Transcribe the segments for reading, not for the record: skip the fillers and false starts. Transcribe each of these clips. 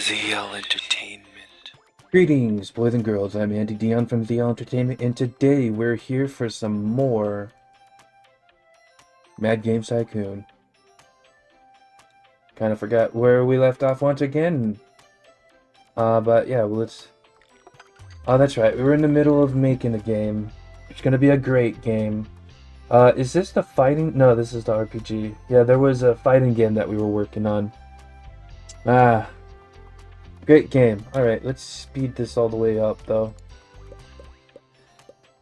ZL Entertainment. Greetings, boys and girls. I'm Andy Dion from ZL Entertainment, and today we're here for some more Mad Games Tycoon. Kind of forgot where we left off once again. But yeah, let's... Oh, that's right. We were in the middle of making a game. It's gonna be a great game. Is this the fighting? No, this is the RPG. Yeah, there was a fighting game that we were working on. Ah, great game. Alright, let's speed this all the way up, though.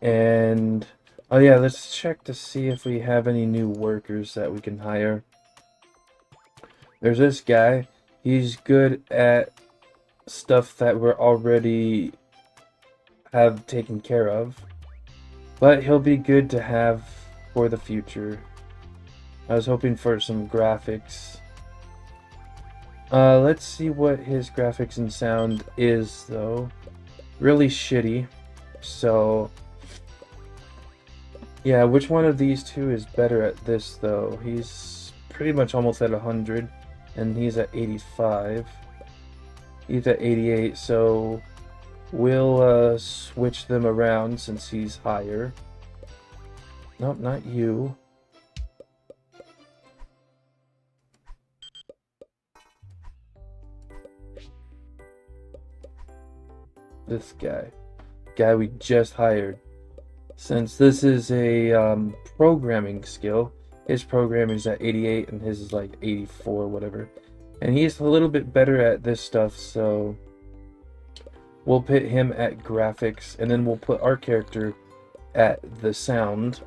And... oh yeah, let's check to see if we have any new workers that we can hire. There's this guy. He's good at stuff that we're already have taken care of. But he'll be good to have for the future. I was hoping for some graphics. Let's see what his graphics and sound is, though. Really shitty. So, yeah, which one of these two is better at this, though? He's pretty much almost at 100, and he's at 85. He's at 88, so we'll switch them around since he's higher. Nope, not you. This guy we just hired. Since this is a programming skill, his programming is at 88 and his is like 84, whatever. And he's a little bit better at this stuff, so we'll put him at graphics, and then we'll put our character at the sound.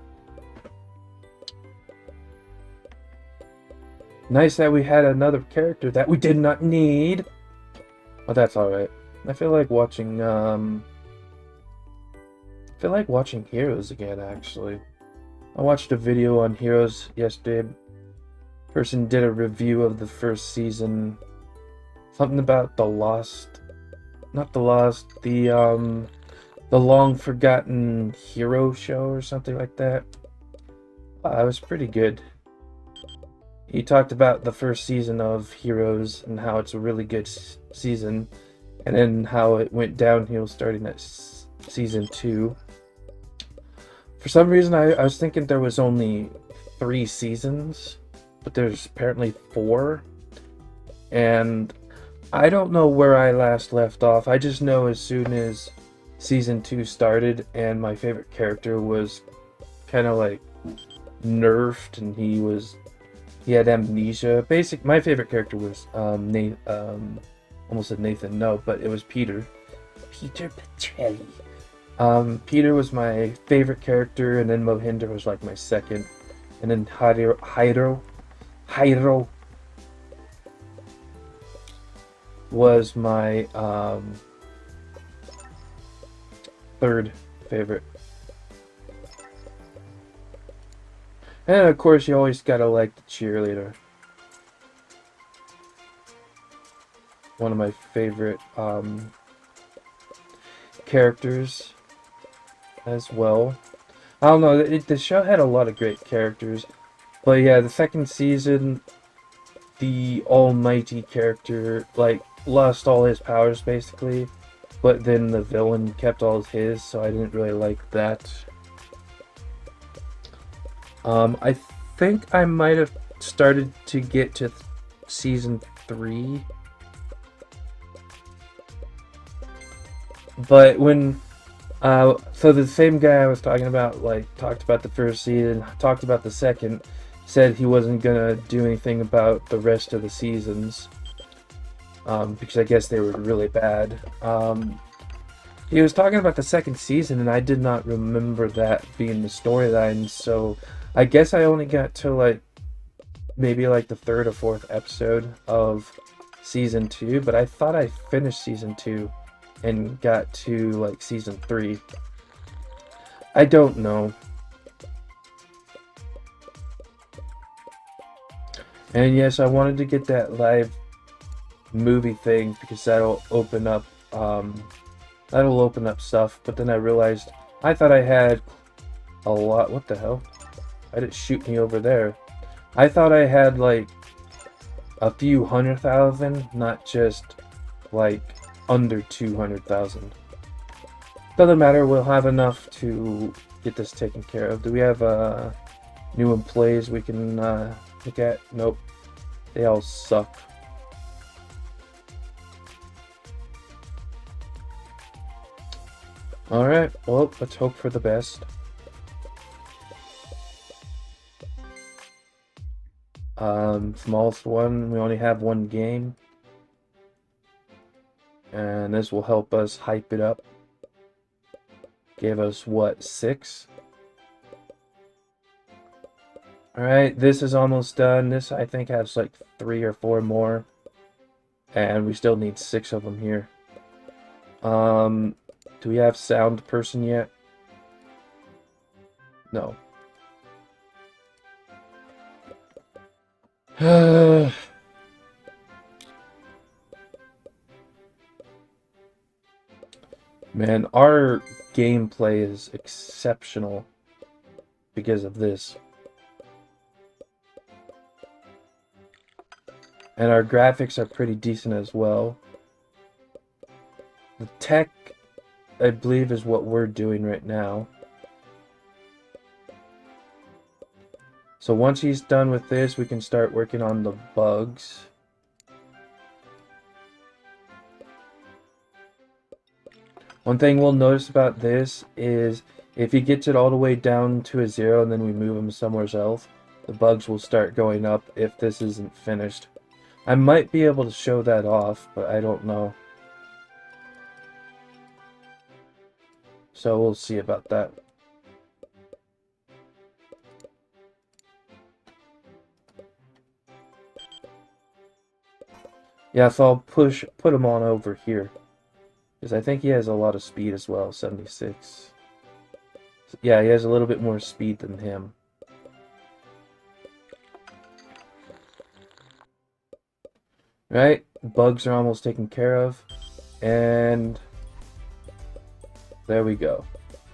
Nice that we had another character that we did not need. Oh, that's alright. I feel like watching Heroes again, actually. I watched a video on Heroes yesterday. Person did a review of the first season. Something about the long forgotten hero show or something like that. It was pretty good. He talked about the first season of Heroes and how it's a really good season, and then how it went downhill starting at season 2. For some reason, I was thinking there was only 3 seasons, but there's apparently 4. And I don't know where I last left off. I just know as soon as season 2 started and my favorite character was kind of like nerfed and he had amnesia. My favorite character was Nathan, almost said Nathan, no, but it was Peter. Peter Petrelli. Peter was my favorite character, and then Mohinder was like my second, and then Hydro was my third favorite. And of course, you always gotta like the cheerleader. One of my favorite characters as well. I don't know, the show had a lot of great characters. But yeah, the second season, the almighty character, like, lost all his powers, basically. But then the villain kept all his, so I didn't really like that. I think I might have started to get to season 3. But when, so the same guy I was talking about, like, talked about the first season, talked about the second, said he wasn't gonna do anything about the rest of the seasons, because I guess they were really bad. He was talking about the second season, and I did not remember that being the storyline, so I guess I only got to, like, maybe like the 3rd or 4th episode of season 2, but I thought I finished season 2 and got to, like, season 3. I don't know. And yes, I wanted to get that live movie thing because that'll open up stuff, but then I realized I thought I had a lot. What the hell? Why did it shoot me over there? I thought I had like a few 100,000, not just like under 200,000. Doesn't matter, we'll have enough to get this taken care of. Do we have new employees we can look at? Nope. They all suck. Alright, well, let's hope for the best. Smallest one, we only have one game. And this will help us hype it up. Gave us, what, 6? Alright, this is almost done. This, I think, has like 3 or 4 more. And we still need 6 of them here. Do we have sound person yet? No. Man, our gameplay is exceptional because of this. And our graphics are pretty decent as well. The tech, I believe, is what we're doing right now. So once he's done with this, we can start working on the bugs. One thing we'll notice about this is if he gets it all the way down to a 0 and then we move him somewhere else, the bugs will start going up if this isn't finished. I might be able to show that off, but I don't know. So we'll see about that. Yeah, so I'll put him on over here. Because I think he has a lot of speed as well, 76. Yeah, he has a little bit more speed than him. Right, bugs are almost taken care of. And there we go.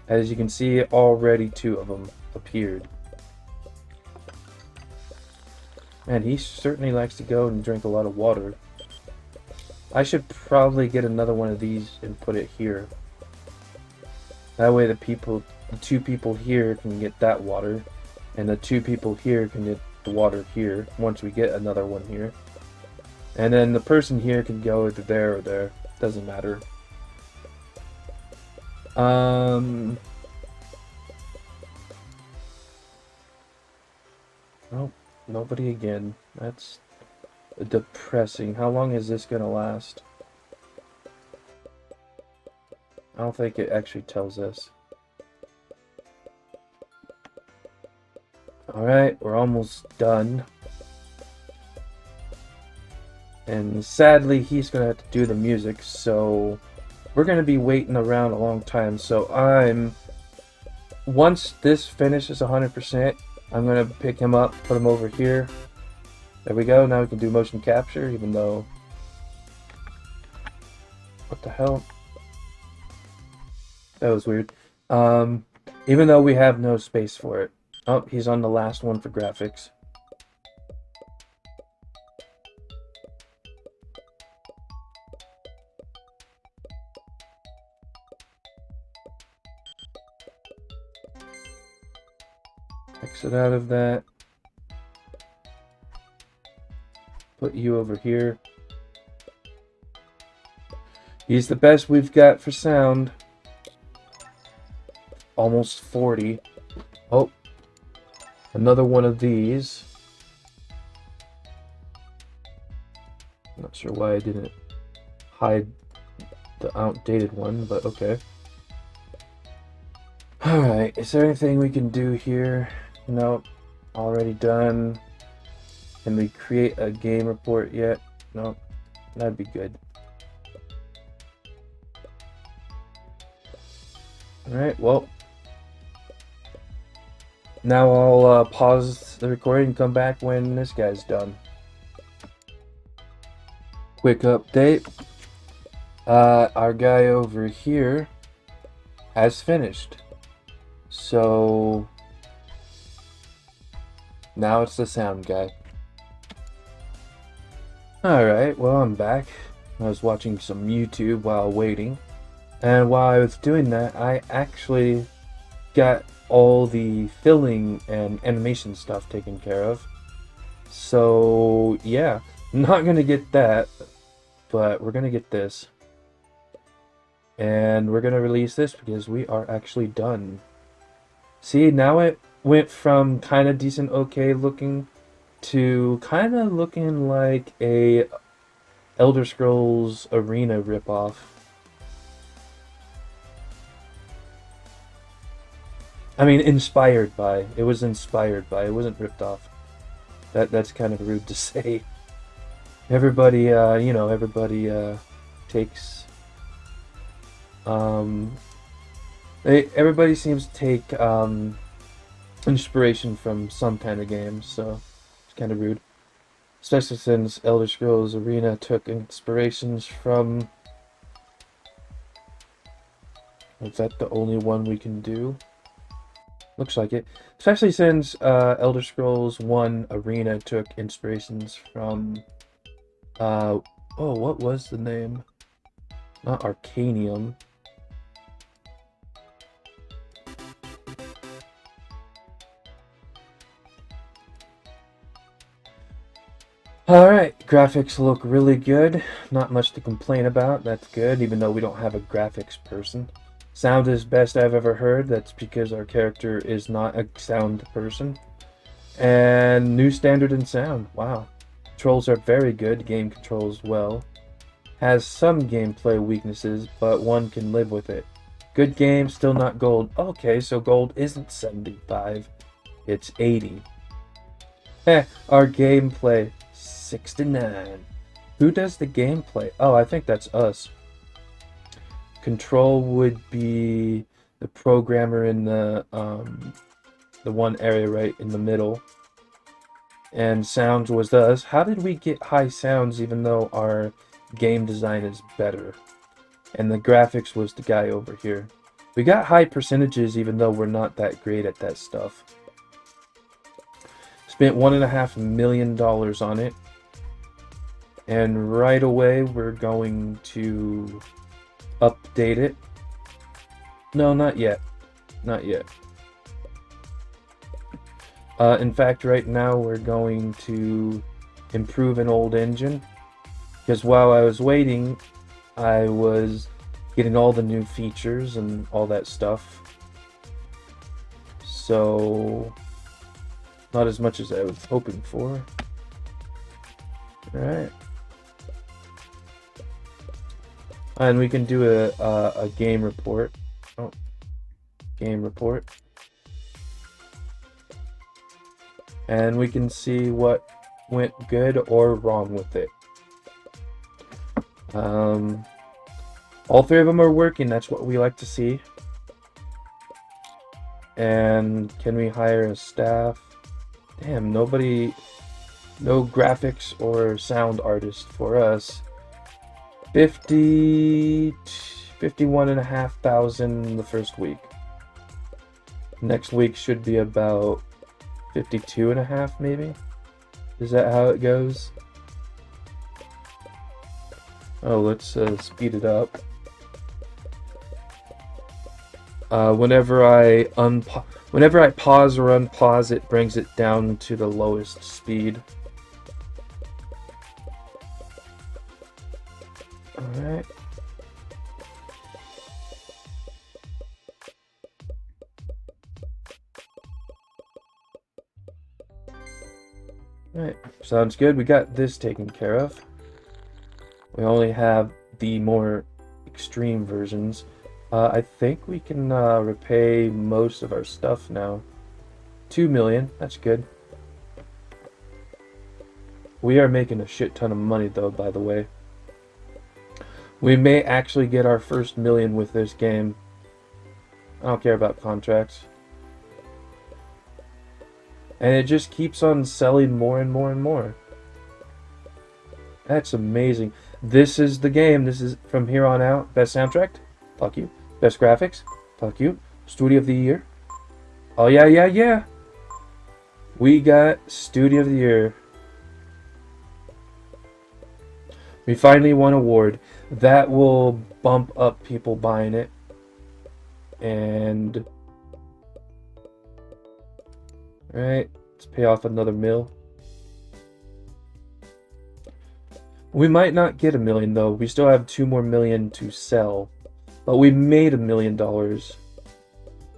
As you can see, already 2 of them appeared. And he certainly likes to go and drink a lot of water. I should probably get another one of these and put it here. That way the 2 people here can get that water, and the 2 people here can get the water here once we get another one here. And then the person here can go either there or there. Doesn't matter. Oh, nobody again. That's depressing. How long is this gonna last? I don't think it actually tells us. Alright, we're almost done. And sadly, he's gonna have to do the music, so we're gonna be waiting around a long time. So once this finishes 100%, I'm gonna pick him up, put him over here. There we go. Now we can do motion capture, even though... What the hell? That was weird. Even though we have no space for it. Oh, he's on the last one for graphics. Exit out of that. Put you over here. He's the best we've got for sound. Almost 40. Oh, another one of these. I'm not sure why I didn't hide the outdated one, but okay. Alright, is there anything we can do here? Nope. Already done. Can we create a game report yet? Nope. That'd be good. Alright, well. Now I'll pause the recording and come back when this guy's done. Quick update. Our guy over here has finished. So now it's the sound guy. Alright, well, I'm back. I was watching some YouTube while waiting. And while I was doing that, I actually got all the filling and animation stuff taken care of. So, yeah, not gonna get that, but we're gonna get this. And we're gonna release this because we are actually done. See, now it went from kind of decent, okay looking to kind of looking like a Elder Scrolls Arena ripoff. I mean, inspired by. It was inspired by. It wasn't ripped off. That's kind of rude to say. Everybody, everybody takes. Everybody seems to take inspiration from some kind of game, so it's kind of rude. Especially since Elder Scrolls Arena took inspirations from. Is that the only one we can do? Looks like it. Especially since Elder Scrolls 1 Arena took inspirations from... oh, what was the name? Not Arcanium. Alright, graphics look really good. Not much to complain about. That's good, even though we don't have a graphics person. Sound is best I've ever heard. That's because our character is not a sound person. And new standard in sound. Wow. Controls are very good. Game controls well. Has some gameplay weaknesses, but one can live with it. Good game, still not gold. Okay, so gold isn't 75. It's 80. Our gameplay, 69. Who does the gameplay? Oh, I think that's us. Control would be the programmer in the one area right in the middle. And sounds was us. How did we get high sounds even though our game design is better? And the graphics was the guy over here. We got high percentages even though we're not that great at that stuff. Spent $1.5 million on it. And right away we're going to update it. No, not yet. Not yet. In fact, right now we're going to improve an old engine. Because while I was waiting, I was getting all the new features and all that stuff. So, not as much as I was hoping for. Alright. And we can do a game report. Oh, game report. And we can see what went good or wrong with it. All three of them are working. That's what we like to see. And can we hire a staff? Damn, nobody, no graphics or sound artist for us. 51,500 the first week. Next week should be about 52.5 maybe. Is that how it goes? Oh, let's speed it up. Whenever I pause or unpause, it brings it down to the lowest speed. Alright. Alright, sounds good. We got this taken care of. We only have the more extreme versions. I think we can repay most of our stuff now. 2 million, that's good. We are making a shit ton of money though, by the way. We may actually get our first million with this game. I don't care about contracts. And it just keeps on selling more and more and more. That's amazing. This is the game. This is from here on out. Best soundtrack? Fuck you. Best graphics? Fuck you. Studio of the Year? Oh yeah, yeah, yeah. We got Studio of the Year. We finally won a award. That will bump up people buying it. And... Alright, let's pay off another mill. We might not get $1 million though. We still have 2 more million to sell. But we made $1 million.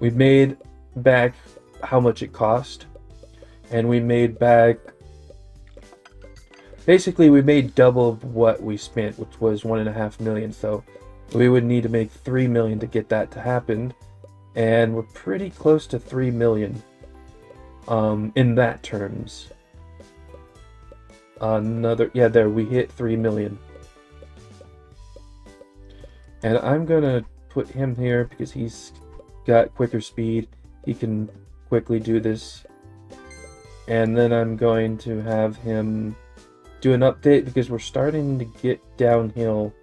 We made back how much it cost. And we made back... Basically, we made double of what we spent, which was $1.5 million. So we would need to make $3 million to get that to happen. And we're pretty close to $3 million. In that terms. Yeah, there, we hit 3 million. And I'm gonna put him here because he's got quicker speed. He can quickly do this. And then I'm going to have him do an update because we're starting to get downhill.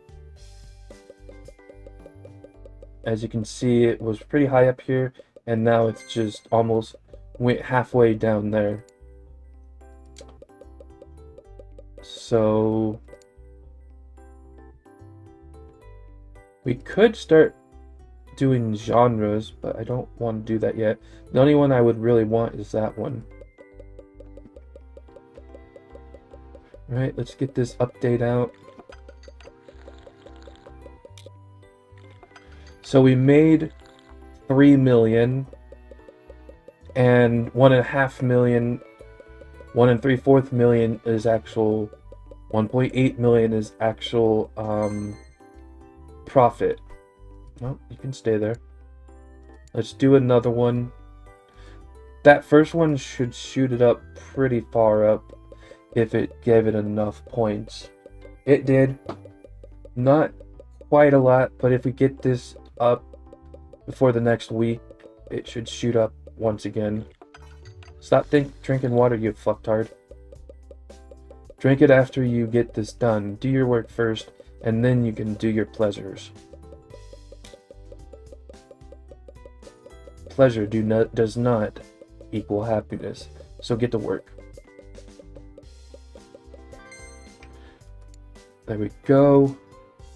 As you can see, it was pretty high up here, and now it's just almost went halfway down there. So we could start doing genres, but I don't want to do that yet. The only one I would really want is that one. Alright, let's get this update out. So we made 3 million and 1.5 million, 1 3/4 million is actual, 1.8 million is actual profit. Well, you can stay there. Let's do another one. That first one should shoot it up pretty far up if it gave it enough points. It did. Not quite a lot, but if we get this up before the next week, it should shoot up once again. Stop drinking water, you fucktard. Drink it after you get this done. Do your work first, and then you can do your pleasures. Pleasure does not equal happiness, so get to work. There we go.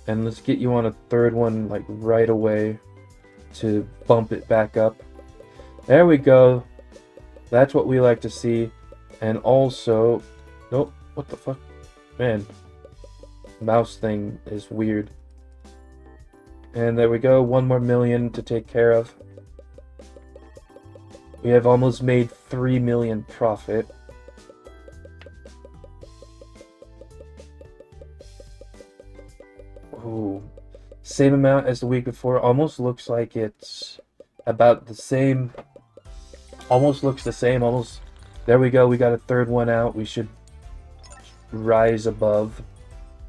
And let's get you on a third one, like, right away to bump it back up. There we go. That's what we like to see. And also... Nope. What the fuck? Man. Mouse thing is weird. And there we go. 1 more million to take care of. We have almost made 3 million profit. Ooh. Same amount as the week before. Almost looks like it's about the same. Almost looks the same. Almost. There we go. We got a third one out. We should rise above.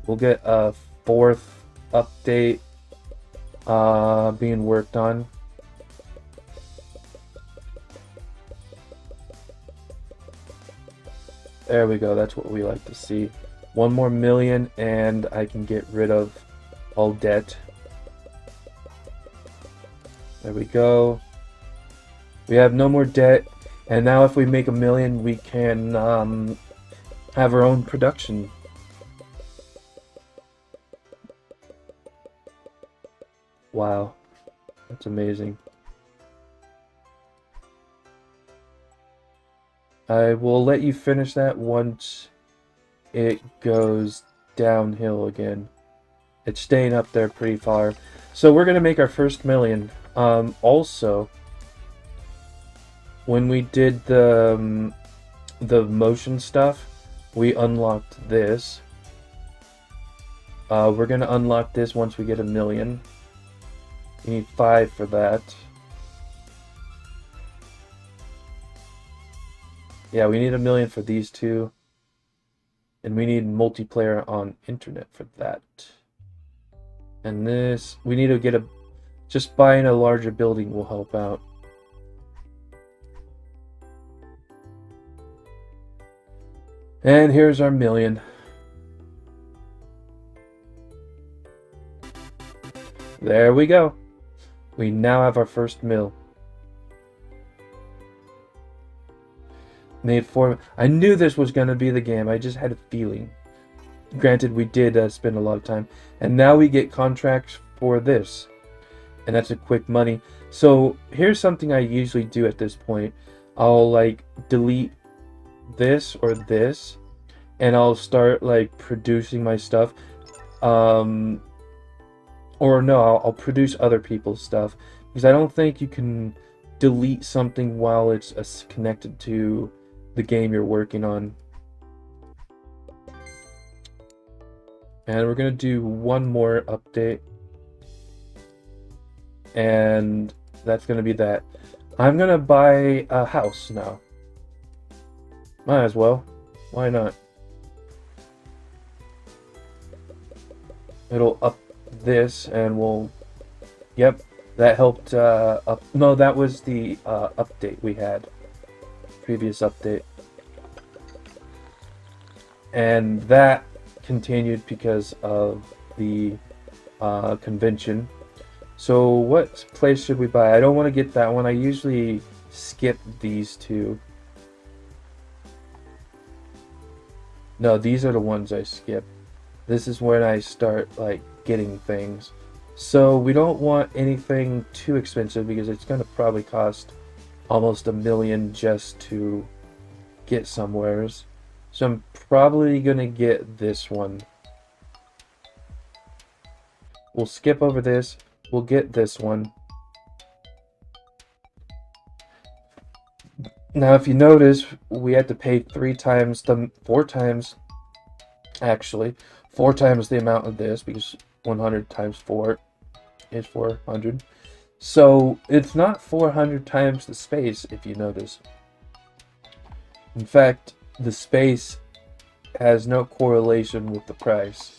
We'll get a 4th update being worked on. There we go. That's what we like to see. 1 more million and I can get rid of all debt. There we go. We have no more debt. And now if we make 1 million, we can have our own production. Wow. That's amazing. I will let you finish that once it goes downhill again. It's staying up there pretty far. So we're going to make our first million. Also, when we did the motion stuff, we unlocked this. We're going to unlock this once we get 1 million. You need 5 for that. Yeah, we need 1 million for these two. And we need multiplayer on internet for that. And this, we need to get just buying a larger building will help out. And here's our 1 million. There we go. We now have our first mill. Made 4. I knew this was going to be the game. I just had a feeling. Granted, we did spend a lot of time, and now we get contracts for this, and that's a quick money. So here's something I usually do at this point. I'll like delete this or this, and I'll start like producing my stuff. Um, or no, I'll produce other people's stuff, because I don't think you can delete something while it's connected to the game you're working on. And we're gonna do one more update, and that's gonna be that. I'm gonna buy a house now. Might as well. Why not? It'll up this, and we'll... Yep, that helped up... No, that was the update we had. Previous update. And that continued because of the convention. So what place should we buy? I don't want to get that one. I usually skip these two. No, these are the ones I skip. This is when I start like getting things. So we don't want anything too expensive, because it's going to probably cost almost $1 million just to get somewheres. So I'm probably going to get this one. We'll skip over this. We'll get this one. Now, if you notice, we had to pay 4 times, actually, 4 times the amount of this, because 100 times 4 is 400. So it's not 400 times the space, if you notice. In fact, the space has no correlation with the price.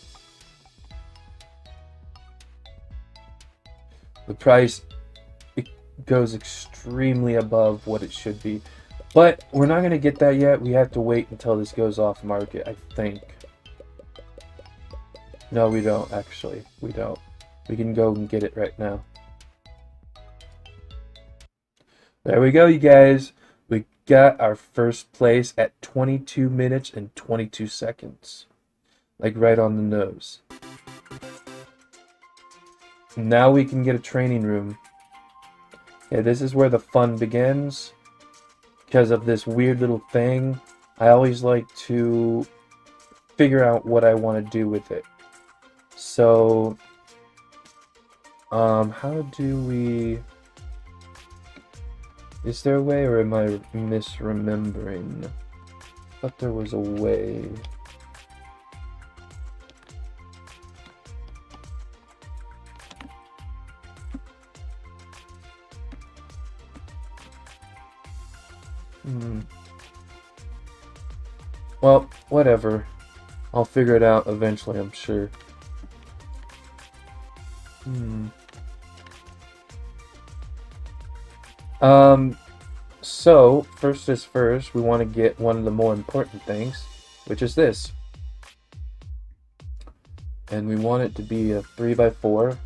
The price, it goes extremely above what it should be. But we're not going to get that yet. We have to wait until this goes off market, I think. No, we don't, actually. We don't. We can go and get it right now. There we go, you guys. We got our first place at 22 minutes and 22 seconds. Like right on the nose. Now we can get a training room. Yeah, this is where the fun begins. Because of this weird little thing, I always like to figure out what I want to do with it. So, how do we... Is there a way, or am I misremembering? I thought there was a way. Well, whatever. I'll figure it out eventually, I'm sure. So, first is first, we want to get one of the more important things, which is this. And we want it to be a 3x4.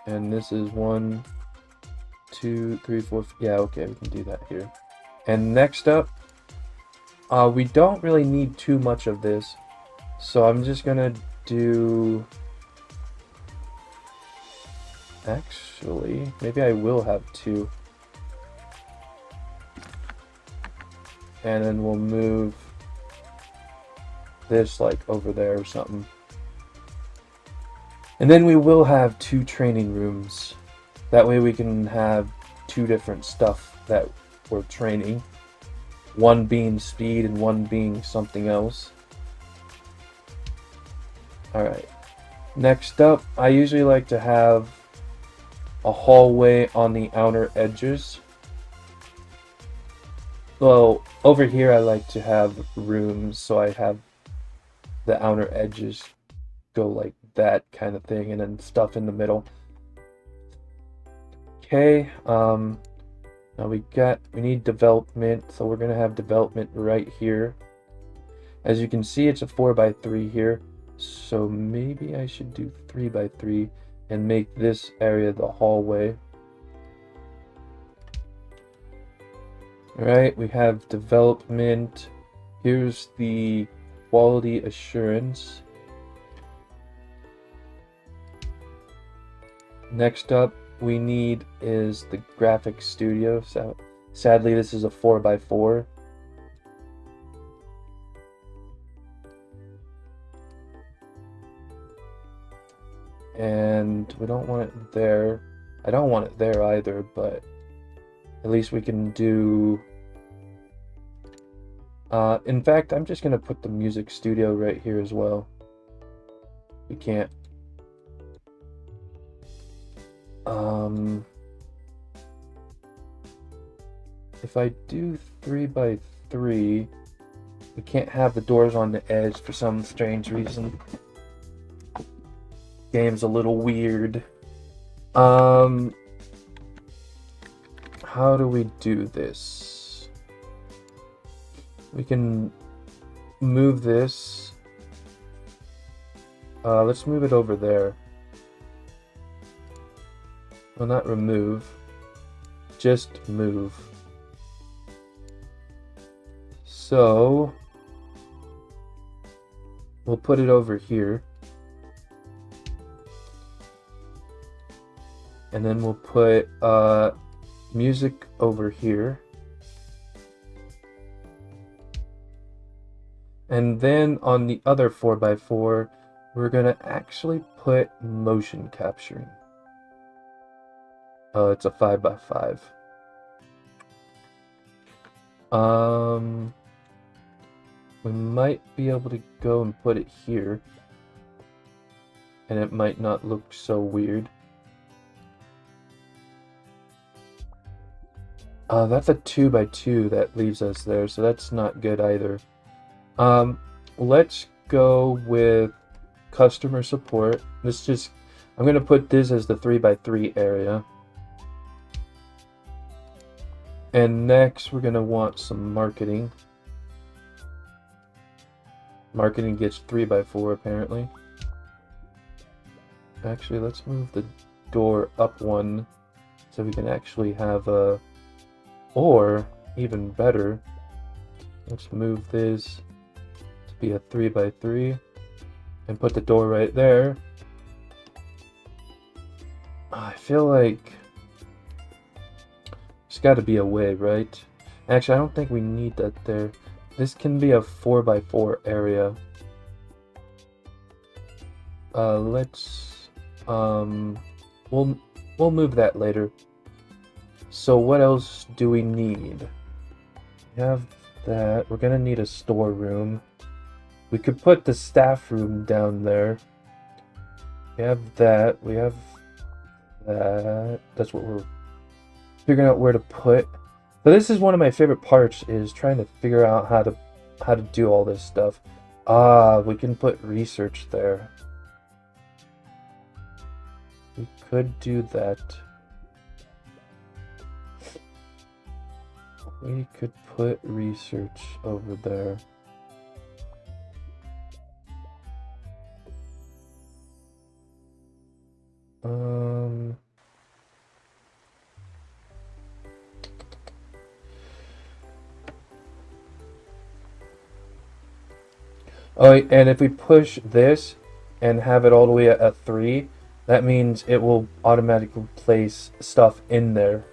And this is 1, 2, 3, 4. Yeah, okay, we can do that here. And next up, we don't really need too much of this. So I'm just gonna do... Actually, maybe I will have 2. And then we'll move this like over there or something. And then we will have 2 training rooms. That way we can have 2 different stuff that we're training. One being speed and one being something else. Alright. Next up, I usually like to have a hallway on the outer edges. Well, over here I like to have rooms, so I have the outer edges go like that kind of thing, and then stuff in the middle. Okay, now we need development, so we're gonna have development right here. As you can see, it's a 4x3 here, so maybe I should do 3x3 and make this area the hallway. Alright, we have development. Here's the quality assurance. Next up we need is the graphics studio. So sadly this is a 4x4. And we don't want it there. I don't want it there either, but at least we can do... in fact, I'm just going to put the music studio right here as well. We can't. If I do 3x3, we can't have the doors on the edge for some strange reason. Game's a little weird. How do we do this? We can move this. Let's move it over there. Well, not remove. Just move. So we'll put it over here. And then we'll put music over here. And then on the other 4x4, we're going to actually put motion capturing. Oh, it's a 5x5. We might be able to go and put it here. And it might not look so weird. That's a 2x2 that leaves us there, so that's not good either. Let's go with customer support. I'm gonna put this as the 3x3 area. And next we're gonna want some marketing. Marketing gets 3x4 apparently. Actually, let's move the door up one so we can actually have a... Or, even better, let's move this to be a 3x3 and put the door right there. I feel like there's got to be a way, right? Actually, I don't think we need that there. This can be a 4x4 area. We'll move that later. So what else do we need? We have that. We're gonna need a storeroom. We could put the staff room down there. We have that. We have that. That's what we're figuring out where to put. But this is one of my favorite parts, is trying to figure out how to do all this stuff. We can put research there. We could do that. We could put research over there. Oh, and if we push this and have it all the way at a 3, that means it will automatically place stuff in there.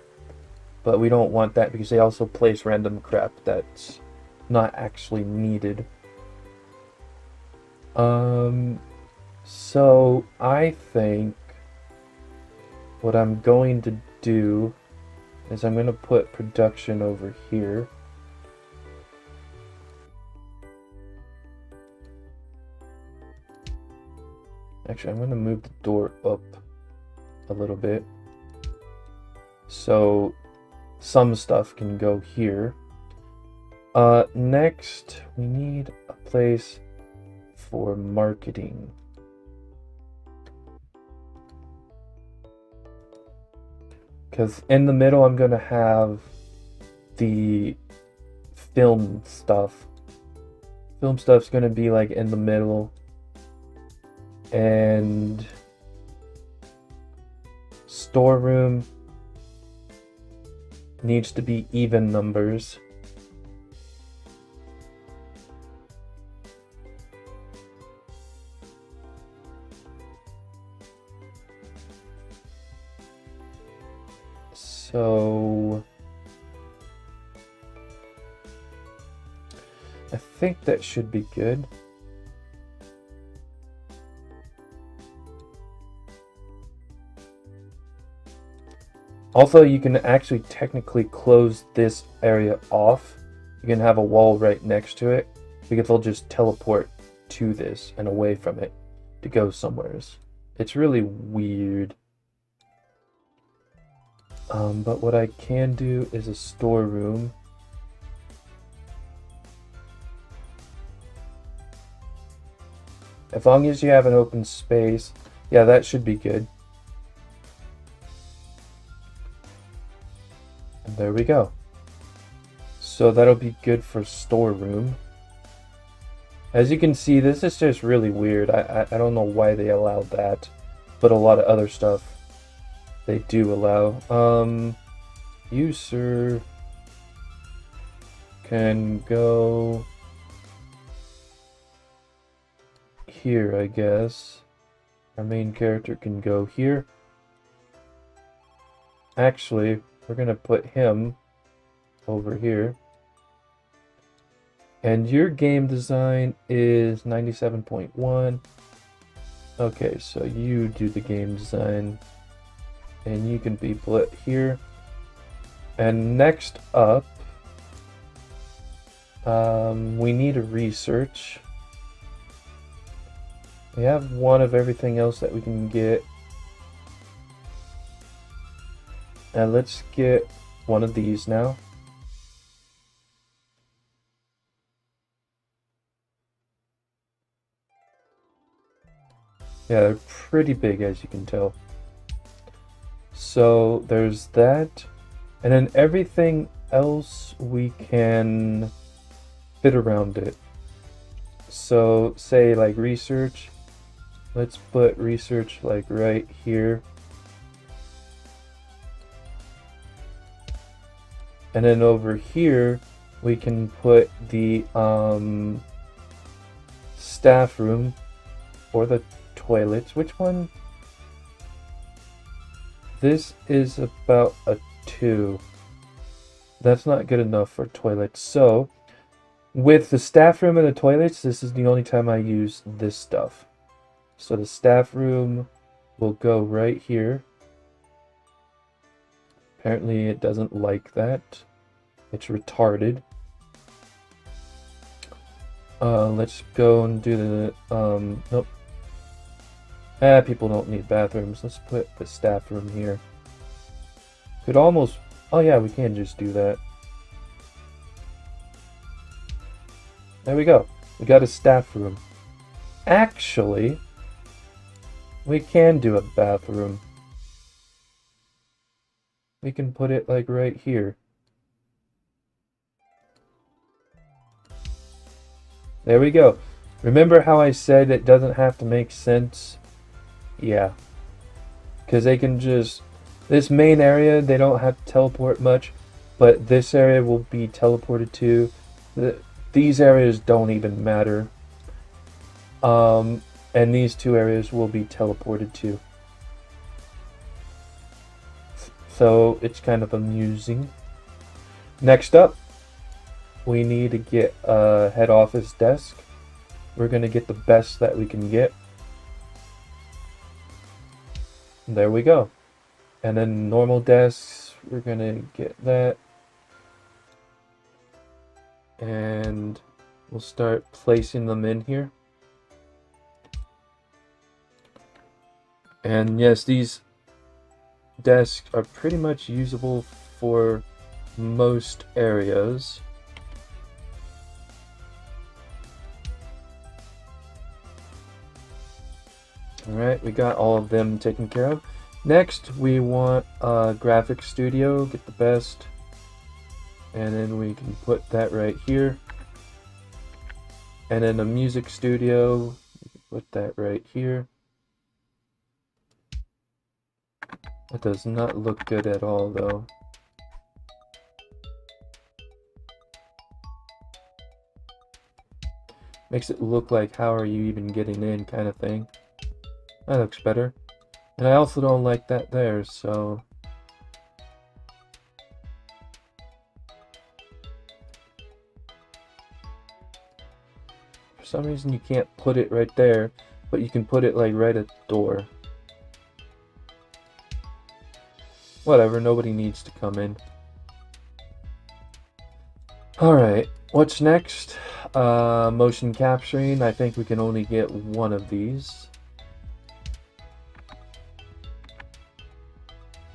But we don't want that because they also place random crap that's not actually needed. So I think what I'm going to do is I'm going to put production over here. Actually, I'm going to move the door up a little bit so some stuff can go here. Next, we need a place for marketing. Because in the middle, I'm going to have the film stuff. Film stuff's going to be like in the middle. And storeroom needs to be even numbers. So I think that should be good. Also, you can actually technically close this area off. You can have a wall right next to it because they'll just teleport to this and away from it to go somewheres. It's really weird. But what I can do is a storeroom. As long as you have an open space, yeah, that should be good. And there we go. So that'll be good for storeroom. As you can see, this is just really weird. I don't know why they allowed that, but a lot of other stuff they do allow. User can go here, I guess. Our main character can go here. Actually, we're gonna put him over here. And your game design is 97.1. Okay, so you do the game design. And you can be put here. And next up, we need a research. We have one of everything else that we can get. And let's get one of these now. Yeah, they're pretty big, as you can tell. So there's that. And then everything else we can fit around it. So say like research. Let's put research like right here. And then over here we can put the staff room or the toilets. Which one? This is about a 2. That's not good enough for toilets. So with the staff room and the toilets, this is the only time I use this stuff. So the staff room will go right here. Apparently it doesn't like that. It's retarded. Let's go and do the nope. People don't need bathrooms. Let's put the staff room here. Could almost... Oh yeah, we can just do that. There we go. We got a staff room. Actually, we can do a bathroom. We can put it like right here. There we go. Remember how I said it doesn't have to make sense? Yeah. Because they can just... This main area, they don't have to teleport much. But this area will be teleported to. These areas don't even matter. And these 2 areas will be teleported to. So it's kind of amusing. Next up, we need to get a head office desk. We're going to get the best that we can get. There we go. And then normal desks, we're going to get that. And we'll start placing them in here. And yes, these desks are pretty much usable for most areas. Alright, we got all of them taken care of. Next, we want a graphics studio, get the best. And then we can put that right here. And then a music studio, put that right here. That does not look good at all, though. Makes it look like, how are you even getting in, kind of thing. That looks better. And I also don't like that there, so... some reason you can't put it right there, but you can put it like right at the door. Whatever, nobody needs to come in. Alright, what's next? Motion capturing. I think we can only get one of these.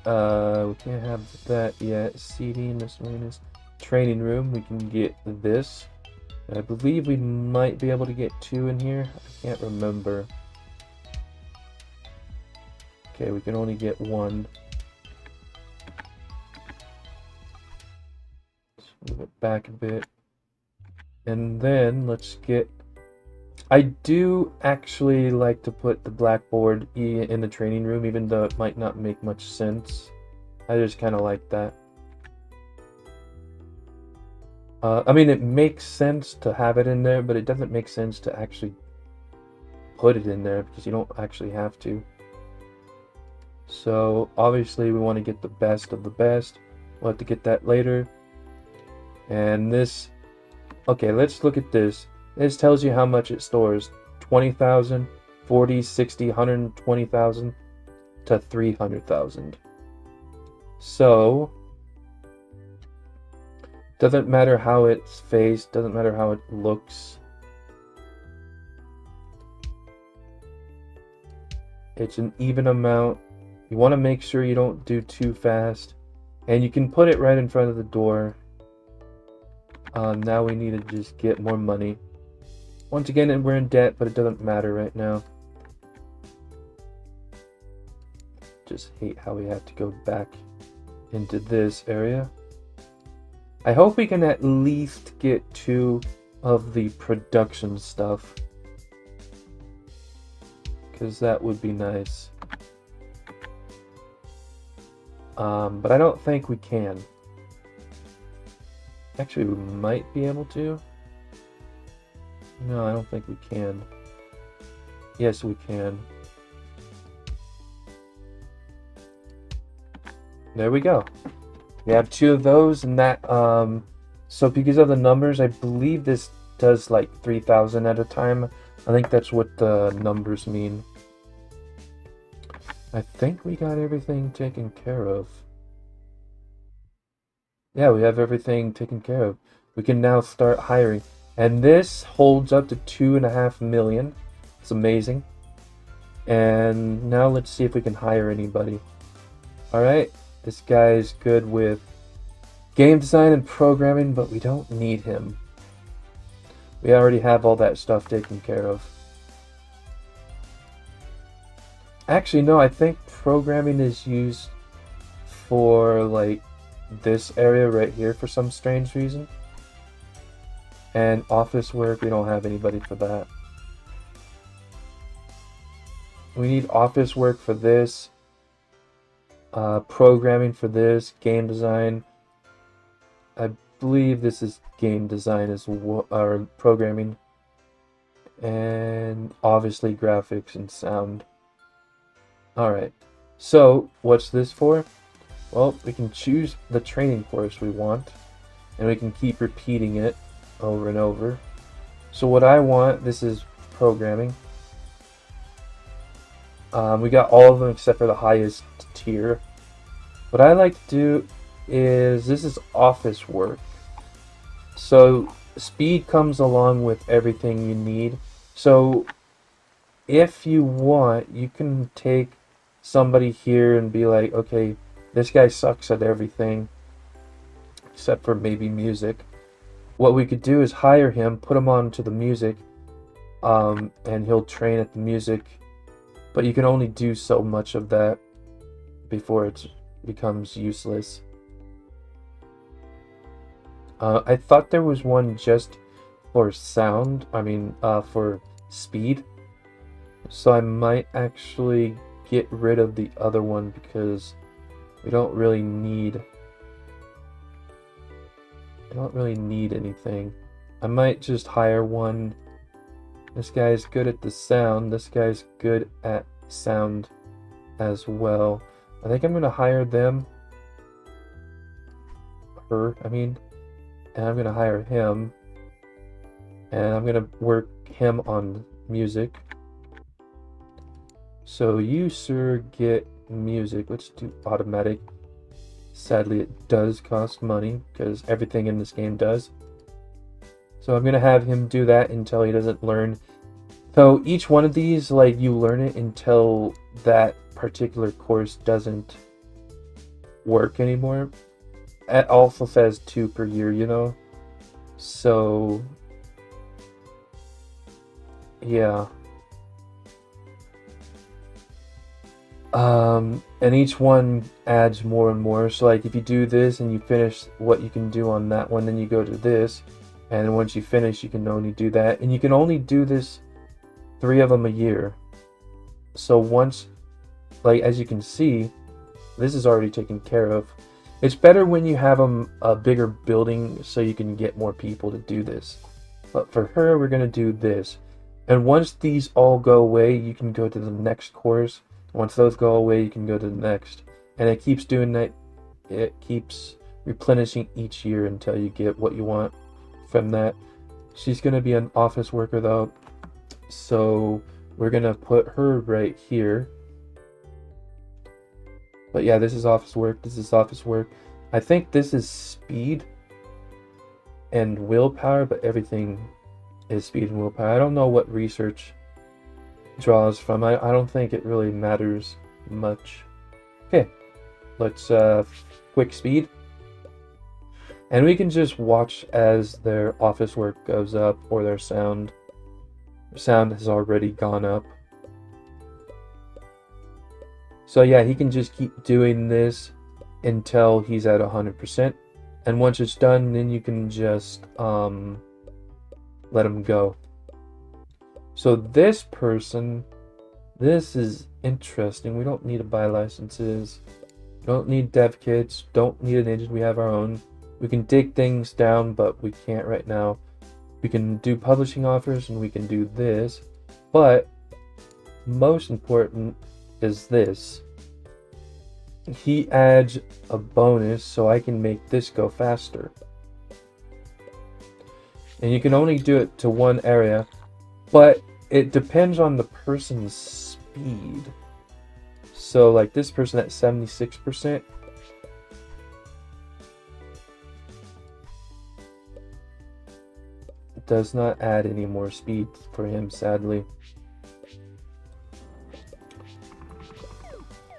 We can't have that yet. Seating, miscellaneous. Training room, we can get this. I believe we might be able to get 2 in here. I can't remember. Okay, we can only get 1. Let's move it back a bit. And then let's get... I do actually like to put the blackboard in the training room, even though it might not make much sense. I just kind of like that. I mean, it makes sense to have it in there, but it doesn't make sense to actually put it in there because you don't actually have to. So obviously we want to get the best of the best. We'll have to get that later. And this, okay, let's look at this. This tells you how much it stores. 20,000, 40, 60, 120,000 to 300,000. So doesn't matter how it's faced, doesn't matter how it looks. It's an even amount. You want to make sure you don't do too fast. And you can put it right in front of the door. Now we need to just get more money. Once again, we're in debt, but it doesn't matter right now. Just hate how we have to go back into this area. I hope we can at least get 2 of the production stuff, because that would be nice. But I don't think we can. Actually, we might be able to. No, I don't think we can. Yes, we can. There we go. We have 2 of those, and that, so because of the numbers, I believe this does like 3,000 at a time. I think that's what the numbers mean. I think we got everything taken care of. Yeah, we have everything taken care of. We can now start hiring. And this holds up to 2.5 million. It's amazing. And now let's see if we can hire anybody. Alright, this guy's good with game design and programming, but we don't need him. We already have all that stuff taken care of. Actually, no, I think programming is used for like this area right here for some strange reason. And office work, we don't have anybody for that. We need office work for this, programming for this, game design. I believe this is game design as well, or programming, and obviously graphics and sound. Alright, so what's this for? Well, we can choose the training course we want, and we can keep repeating it over and over. So what I want, this is programming. We got all of them except for the highest tier. What I like to do is, this is office work. So speed comes along with everything you need. So if you want, you can take somebody here and be like, okay, this guy sucks at everything except for maybe music. What we could do is hire him, put him on to the music, and he'll train at the music. But you can only do so much of that before it becomes useless. I thought there was one just for sound, for speed. So I might actually get rid of the other one because we don't really need anything. I might just hire one. This guy's good at the sound. This guy's good at sound as well. I think I'm gonna hire them. And I'm gonna hire him. And I'm gonna work him on music. So you, sir, get music. Let's do automatic. Sadly, it does cost money because everything in this game does. So I'm gonna have him do that until he doesn't learn. So each one of these, like, you learn it until that particular course doesn't work anymore. It also says 2 per year, you know? So, yeah. And each one adds more and more. So, like, if you do this and you finish what you can do on that one, then you go to this. And once you finish, you can only do that. And you can only do this 3 of them a year. So once, like, as you can see, this is already taken care of. It's better when you have a bigger building so you can get more people to do this. But for her, we're going to do this. And once these all go away, you can go to the next course. Once those go away, you can go to the next. And it keeps doing that. It keeps replenishing each year until you get what you want from that. She's going to be an office worker though. So we're going to put her right here. But yeah, this is office work. This is office work. I think this is speed and willpower, but everything is speed and willpower. I don't know what research draws from. I don't think it really matters much. Okay, let's quick speed. And we can just watch as their office work goes up or their sound. Sound has already gone up. So yeah, he can just keep doing this until he's at 100%. And once it's done, then you can just let him go. So this person, this is interesting. We don't need to buy licenses. Don't need dev kits. Don't need an agent. We have our own. We can dig things down, but we can't right now. We can do publishing offers and we can do this. But most important is this. He adds a bonus so I can make this go faster. And you can only do it to one area, but it depends on the person's speed. So like this person at 76%. Does not add any more speed for him, sadly.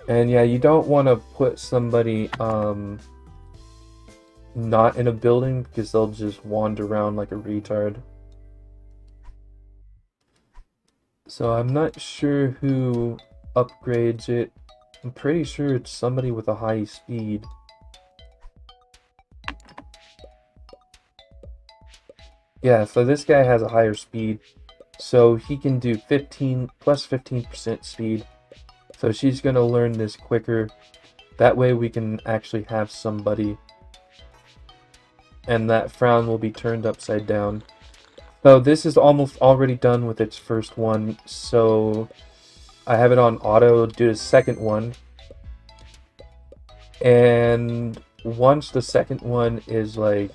And yeah, you don't want to put somebody not in a building because they'll just wander around like a retard. So I'm not sure who upgrades it. I'm pretty sure it's somebody with a high speed. Yeah, so this guy has a higher speed. So he can do 15 plus 15% speed. So she's going to learn this quicker. That way we can actually have somebody. And that frown will be turned upside down. So this is almost already done with its first one. So I have it on auto, do the second one. And once the second one is like...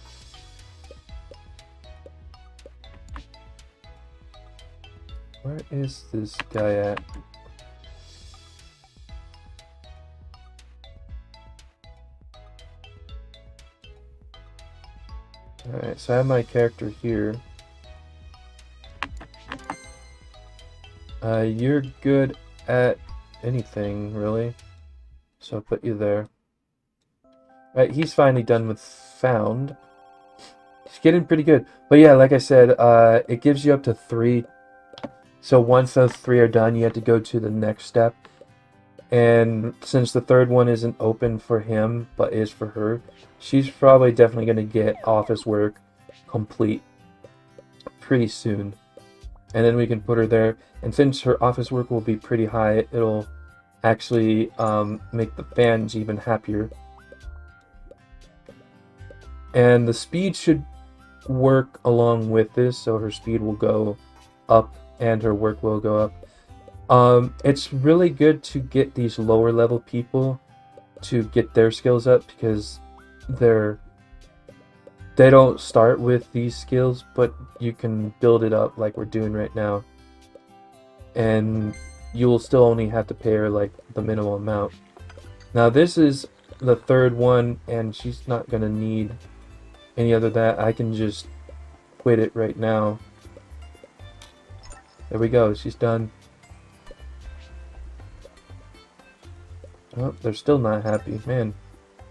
Where is this guy at? Alright, so I have my character here. You're good at anything, really. So I'll put you there. Right, he's finally done with found. He's getting pretty good. But yeah, like I said, it gives you up to 3. So once those 3 are done, you have to go to the next step. And since the third one isn't open for him, but is for her, she's probably definitely going to get office work complete pretty soon. And then we can put her there. And since her office work will be pretty high, it'll actually make the fans even happier. And the speed should work along with this, so her speed will go up and her work will go up. It's really good to get these lower level people to get their skills up because they're They don't start with these skills, but you can build it up like we're doing right now. And you will still only have to pay her like the minimum amount. Now this is the third one, and she's not gonna need any other that. I can just quit it right now. There we go, she's done. Oh, they're still not happy. Man,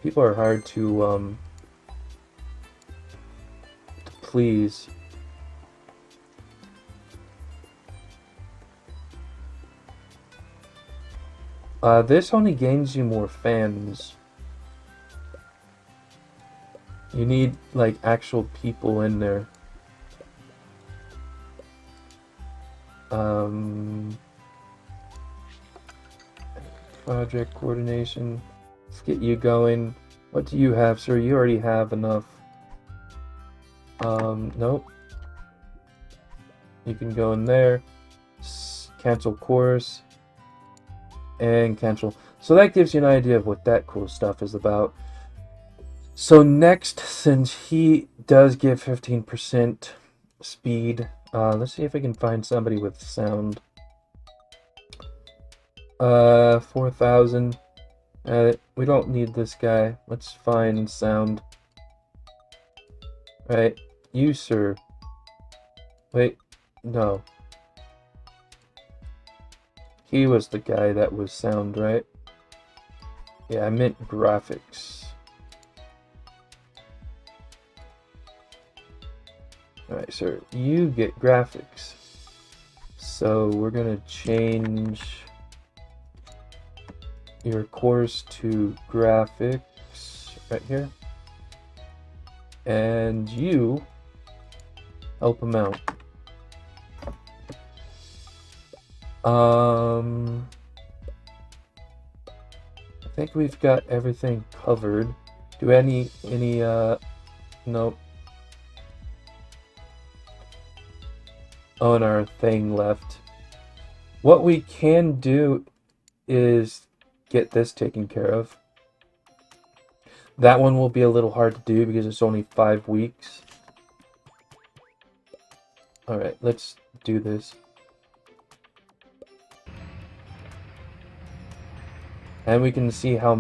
people are hard to please. This only gains you more fans. You need, like, actual people in there. Project coordination. Let's get you going. What do you have, sir? You already have enough. Nope. You can go in there. Cancel course. And cancel. So that gives you an idea of what that cool stuff is about. So next, since he does give 15% speed, let's see if I can find somebody with sound. 4,000. We don't need this guy. Let's find sound. Right, you, sir. Wait, no. He was the guy that was sound, right? Yeah, I meant graphics. Alright, sir, you get graphics. So we're gonna change your course to graphics right here. And you help him out. I think we've got everything covered. Do any nope. Oh, and our thing left. What we can do is get this taken care of. That one will be a little hard to do because it's only 5 weeks. Alright, let's do this. And we can see how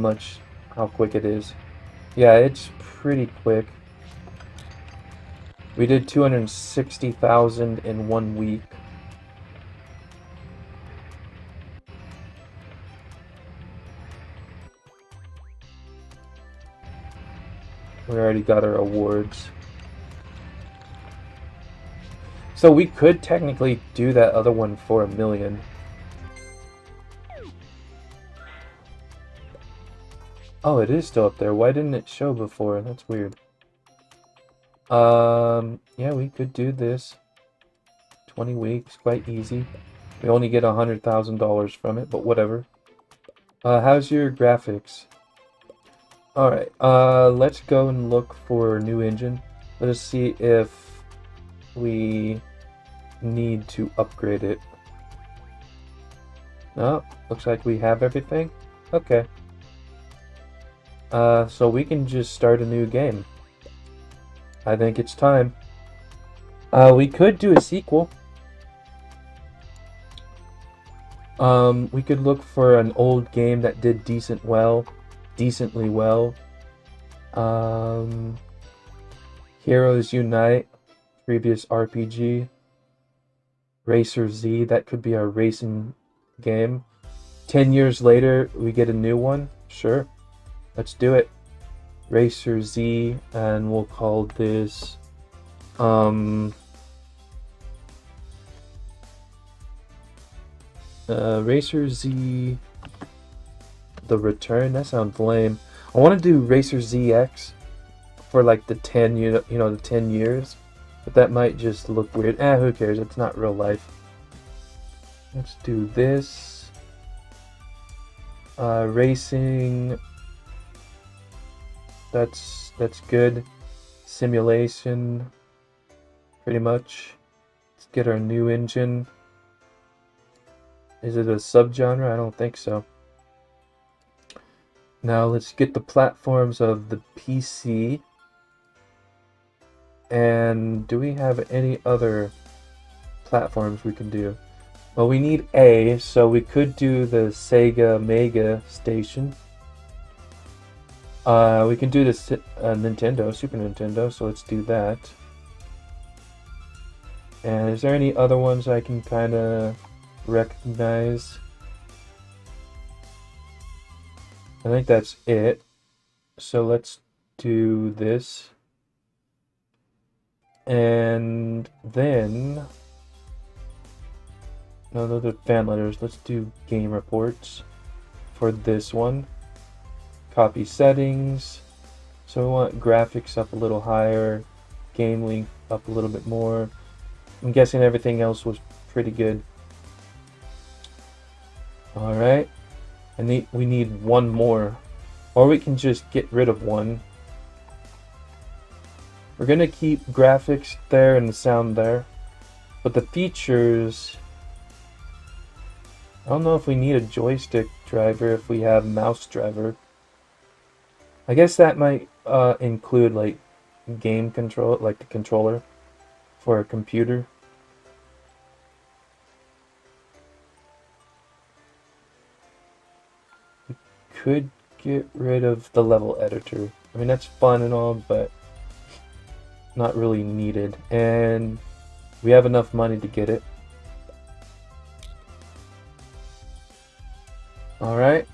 quick it is. Yeah, it's pretty quick. We did 260,000 in 1 week. We already got our awards. So we could technically do that other one for 1 million. Oh, it is still up there. Why didn't it show before? That's weird. Yeah, we could do this. 20 weeks, quite easy. We only get $100,000 from it, but whatever. How's your graphics? Alright, let's go and look for a new engine. Let us see if we need to upgrade it. No, looks like we have everything. Okay. So we can just start a new game. I think it's time. We could do a sequel. We could look for an old game that did decently well. Heroes Unite, previous RPG. Racer Z, that could be our racing game. 10 years later, we get a new one. Sure. Let's do it. Racer Z, and we'll call this Racer Z The Return. That sounds lame. I want to do Racer ZX for like the 10 the 10 years, but that might just look weird. Who cares? It's not real life. Let's do this. Racing. That's good. Simulation, pretty much. Let's get our new engine. Is it a subgenre? I don't think so. Now let's get the platforms of the PC. And do we have any other platforms we can do? Well, we need A, so we could do the Sega Mega Station. We can do this Nintendo, Super Nintendo, so let's do that. And is there any other ones I can kind of recognize? I think that's it. So let's do this. And then... no, those are fan letters. Let's do game reports for this one. Copy settings. So we want graphics up a little higher, game length up a little bit more. I'm guessing everything else was pretty good. Alright. And we need one more. Or we can just get rid of one. We're going to keep graphics there and the sound there. But the features... I don't know if we need a joystick driver if we have mouse driver. I guess that might include like game control, like the controller for a computer. We could get rid of the level editor. I mean, that's fun and all, but not really needed. And we have enough money to get it. Alright.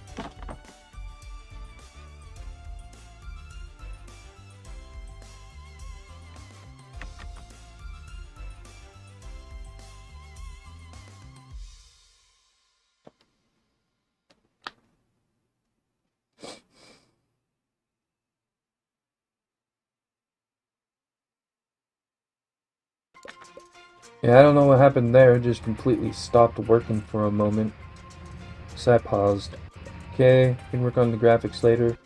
Yeah, I don't know what happened there. It just completely stopped working for a moment. So I paused. Okay, can work on the graphics later.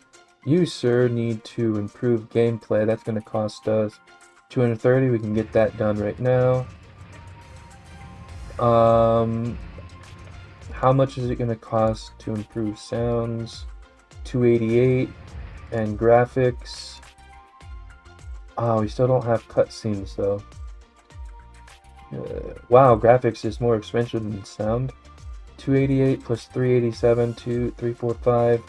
You, sir, need to improve gameplay. That's going to cost us 230. We can get that done right now. How much is it going to cost to improve sounds? 288 and graphics. Oh, we still don't have cutscenes though. Wow, graphics is more expensive than sound. 288 plus 387, 345,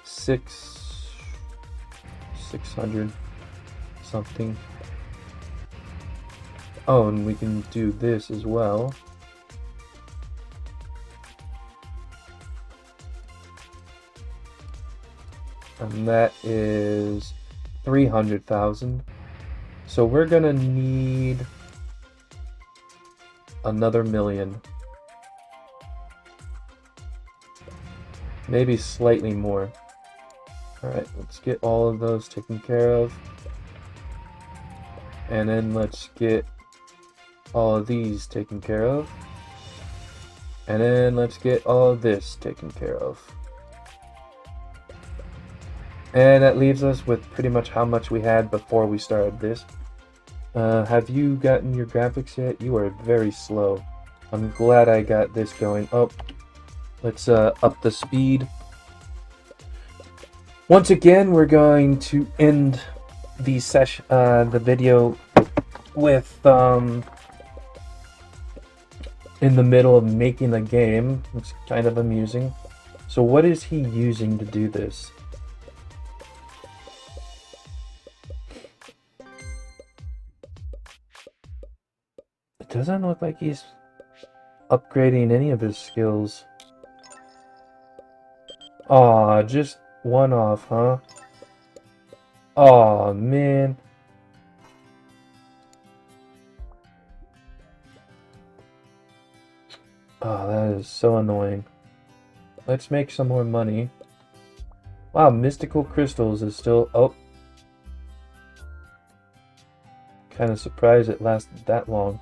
600 something. Oh, and we can do this as well. And that is 300,000. So we're gonna need another million. Maybe slightly more. Alright, let's get all of those taken care of. And then let's get all of these taken care of. And then let's get all of this taken care of. And that leaves us with pretty much how much we had before we started this. Have you gotten your graphics yet? You are very slow. I'm glad I got this going. Oh, let's up the speed. Once again, we're going to end the session, the video with in the middle of making the game. It's kind of amusing. So what is he using to do this? It doesn't look like he's upgrading any of his skills. Aw, just one off, huh? Aw, man. Oh, that is so annoying. Let's make some more money. Wow, mystical crystals is still... Oh. Kind of surprised it lasted that long.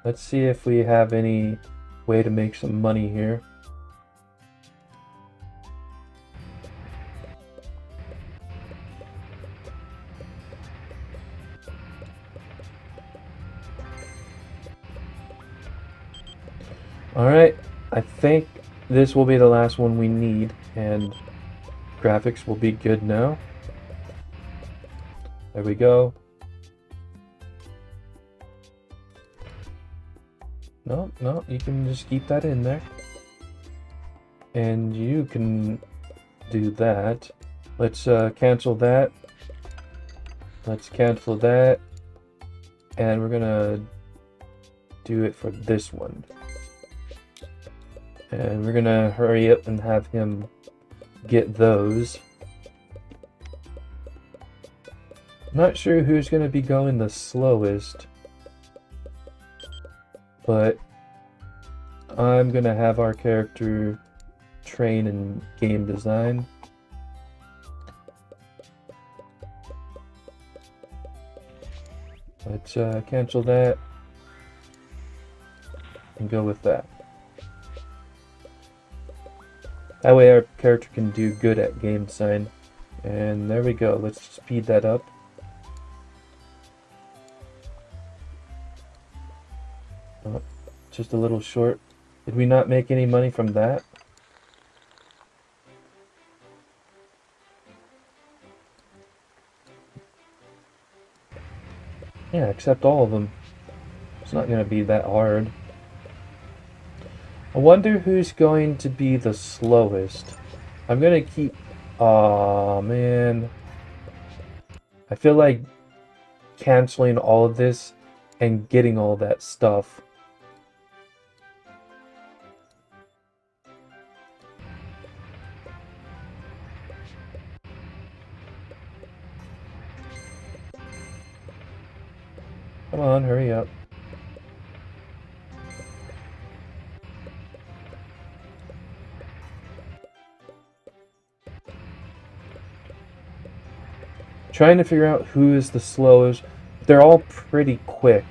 Let's see if we have any way to make some money here. Alright, I think this will be the last one we need, and graphics will be good now. There we go. No, no, you can just keep that in there. And you can do that. Let's cancel that. Let's cancel that. And we're gonna do it for this one. And we're gonna hurry up and have him get those. Not sure who's gonna be going the slowest, but I'm gonna have our character train in game design. Let's cancel that and go with that. That way our character can do good at game design. And there we go. Let's speed that up. Oh, just a little short. Did we not make any money from that? Yeah, accept all of them. It's not going to be that hard. I wonder who's going to be the slowest. I'm going to keep... Aw, man. I feel like canceling all of this and getting all that stuff. Come on, hurry up. Trying to figure out who is the slowest. They're all pretty quick.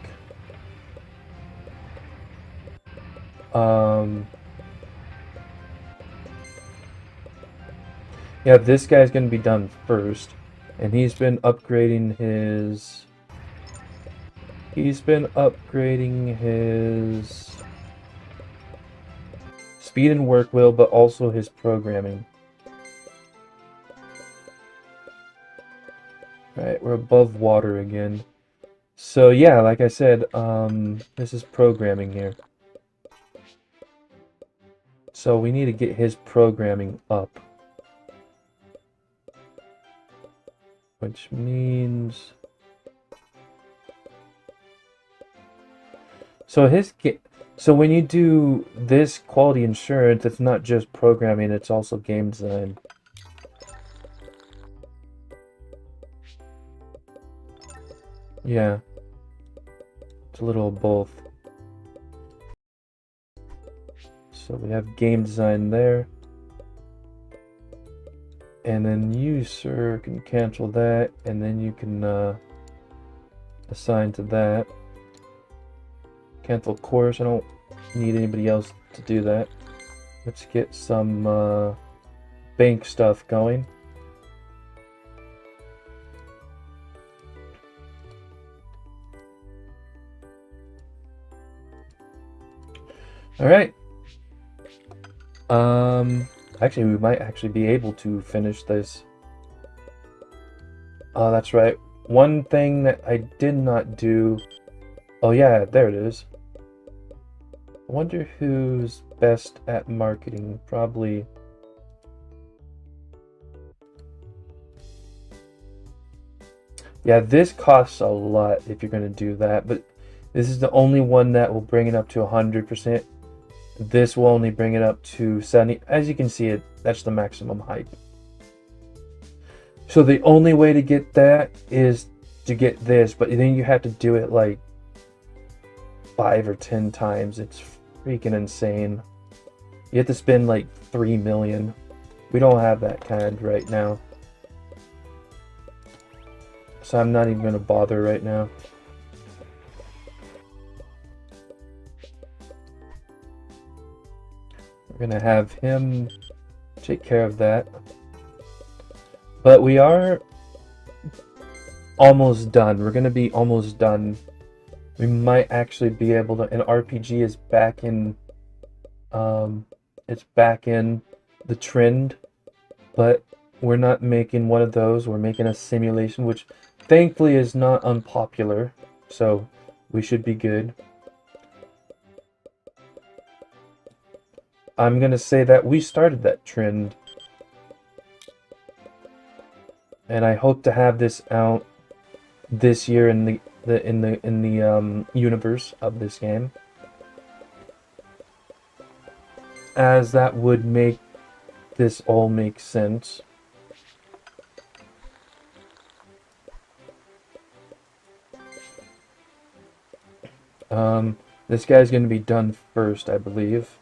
Yeah, this guy's gonna be done first. And he's been upgrading his... speed and work will, but also his programming. Right, we're above water again. So yeah, like I said, this is programming here. So we need to get his programming up. Which means... So when you do this quality insurance, it's not just programming, it's also game design. Yeah. It's a little of both. So we have game design there. And then you, sir, can cancel that, and then you can assign to that. Cancel course. I don't need anybody else to do that. Let's get some bank stuff going. All right. Actually, we might actually be able to finish this. Oh, that's right. One thing that I did not do. Oh yeah, there it is. I wonder who's best at marketing. Probably. Yeah, this costs a lot if you're going to do that, but this is the only one that will bring it up to 100%. This will only bring it up to 70. As you can see, that's the maximum height. So the only way to get that is to get this, but then you have to do it like 5 or 10 times. It's freaking insane. You have to spend like 3 million. We don't have that kind right now. So I'm not even going to bother right now. We're going to have him take care of that. But we are almost done. We're going to be almost done. We might actually be able to... An RPG is back in... it's back in the trend. But we're not making one of those. We're making a simulation, which thankfully is not unpopular. So we should be good. I'm gonna say that we started that trend, and I hope to have this out this year in the universe of this game, as that would make this all make sense. This guy's gonna be done first, I believe.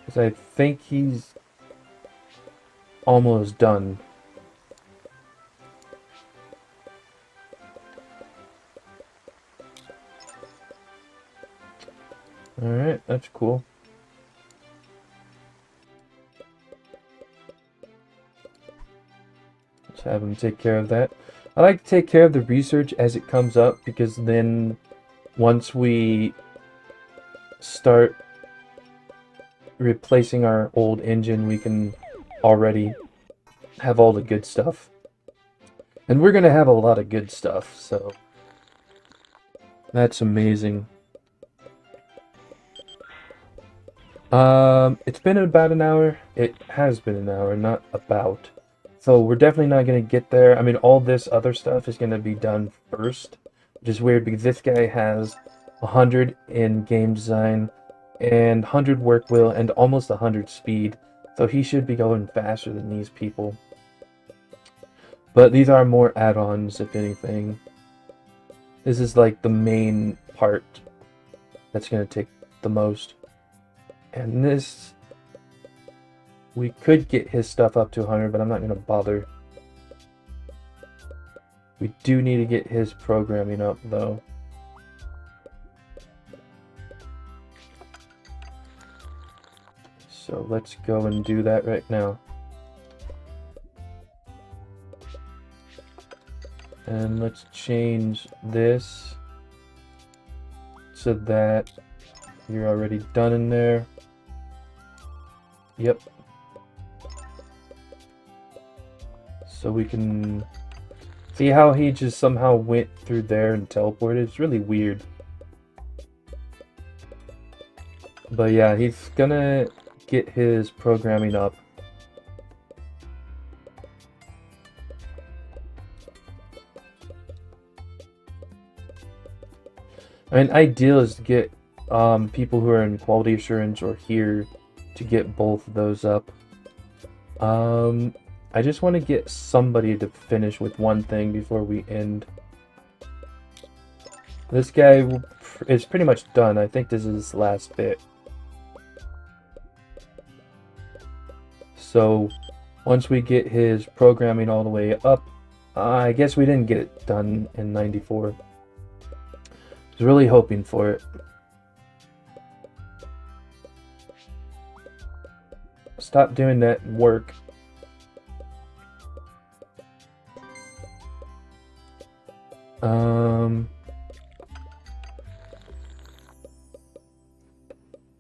Because I think he's almost done. Alright, that's cool. Let's have him take care of that. I like to take care of the research as it comes up, because then once we start replacing our old engine, we can already have all the good stuff. And we're gonna have a lot of good stuff, so that's amazing. It's been about an hour. It has been an hour, not about. So we're definitely not gonna get there. I mean, all this other stuff is gonna be done first, which is weird because this guy has 100 in game design and 100 work will and almost 100 speed. So he should be going faster than these people. But these are more add-ons, if anything. This is like the main part that's gonna take the most. And this, we could get his stuff up to 100, but I'm not going to bother. We do need to get his programming up, though. So let's go and do that right now. And let's change this so that you're already done in there. Yep. So we can see how he just somehow went through there and teleported. It's really weird. But yeah, he's gonna get his programming up. I mean, ideal is to get people who are in quality assurance or here to get both of those up. I just want to get somebody to finish with one thing before we end. This guy is pretty much done. I think this is his last bit. So once we get his programming all the way up, I guess we didn't get it done in 94. I was really hoping for it. Stop doing that work.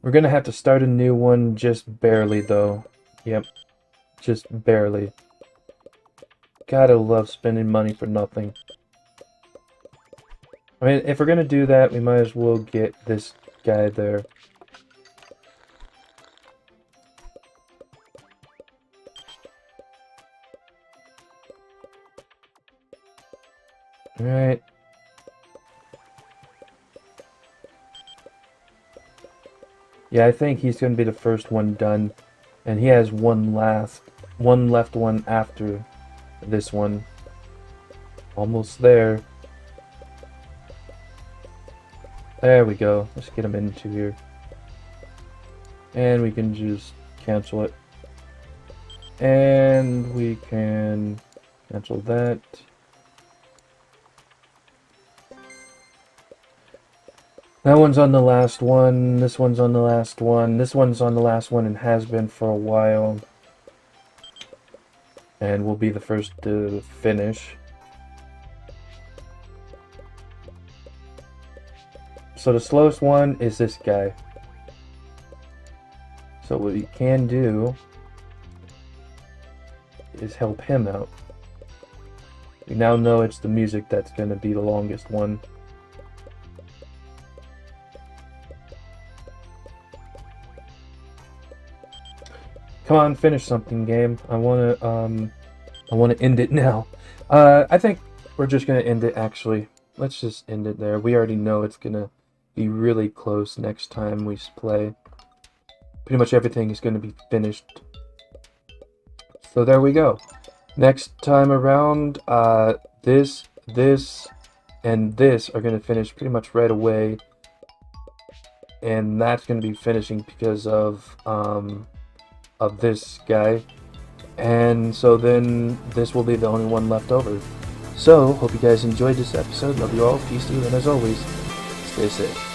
We're gonna have to start a new one just barely, though. Yep, just barely. Gotta love spending money for nothing. I mean, if we're gonna do that, we might as well get this guy there. Alright. Yeah, I think he's gonna be the first one done. And he has one left one after this one. Almost there. There we go. Let's get him into here. And we can just cancel it. And we can cancel that. That one's on the last one. This one's on the last one. This one's on the last one and has been for a while. And we'll be the first to finish. So the slowest one is this guy. So what we can do is help him out. We now know it's the music that's going to be the longest one. Come on, finish something, game. I want to end it now. I think we're just going to end it, actually. Let's just end it there. We already know it's going to be really close next time we play. Pretty much everything is going to be finished. So there we go. Next time around, this, and this are going to finish pretty much right away. And that's going to be finishing because of this guy. And so then this will be the only one left over. So, hope you guys enjoyed this episode. Love you all. Peace to you. And as always, stay safe.